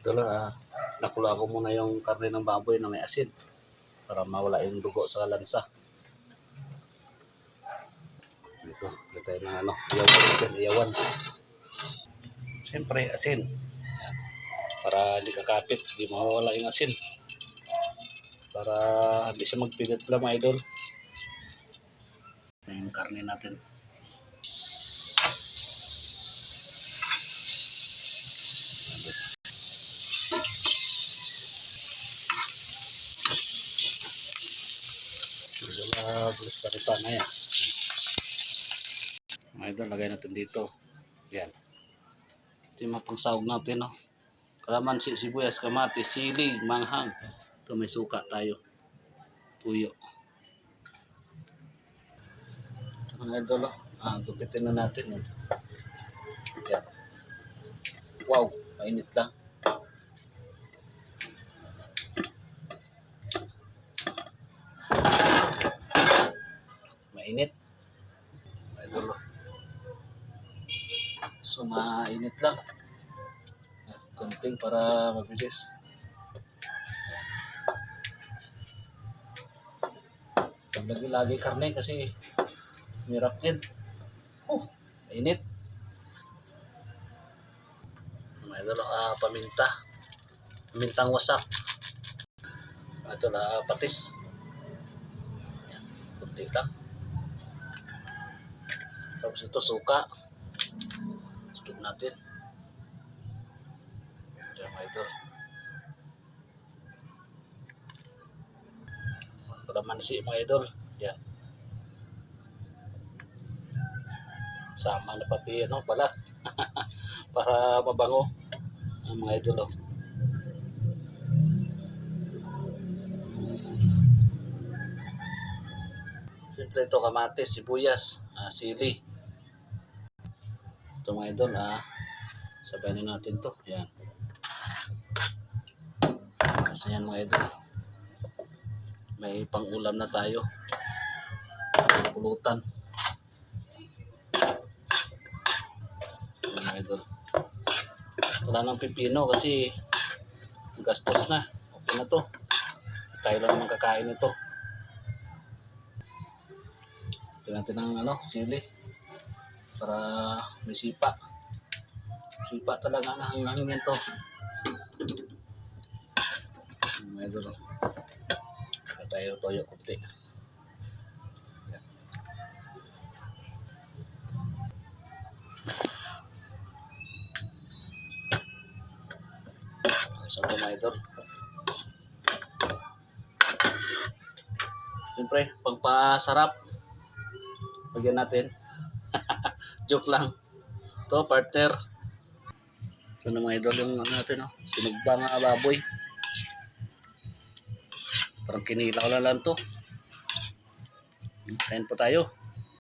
Ito lang nakuha ko muna yung karne ng baboy na may asin para mawala yung dugo sa lansa. Ito, tayo ng iyawan. Siyempre, asin. Yan. Para hindi kakapit, hindi mawawala yung asin. Para hindi siya magpilit lang mga idol. Yung karne natin. Gulis pa rin na yan. Mga idol, lagay natin dito. Yan. Ito yung mga pangsahog natin, no? Kalamansi, sibuyas, kamatis, sili, manghang. Ito may suka tayo. Tuyo. Ito mga idol, gupitin na natin. Yan. Wow, mainit lang. Mainit. Idol. So mainit lang. Konting para mabilis. Lagi-lagi karne kasi mirap din. Mainit. Idol, paminta. Pamintang wasak. Ito patis. Kunti lang. Tapos ito suka. Sukit natin. Yan mga idol. Kalamansi mga idol. Yan. Sama na pati balat. Para mabango. Mga idol. Siyempre ito kamatis, sibuyas, sili. Ito mga idol, sabayan na natin to. Yan. Kasi yan mga idol. May pang-ulam na tayo. Pulutan. Yan mga idol. Wala nang pipino kasi gastos na. Okay na to. Tayo lang naman kakain ito. Ito natin ang sili. Para may sipa. Sipa talaga ang hangin to. Medyo lang. Tayo toyo kunti. So mga idol. Siyempre, pagpasarap. Lagyan natin. Joke lang. Ito, partner. Ito na mga idol yung natin, sinugbang baboy. Parang kinilaw lang to. Kain po tayo.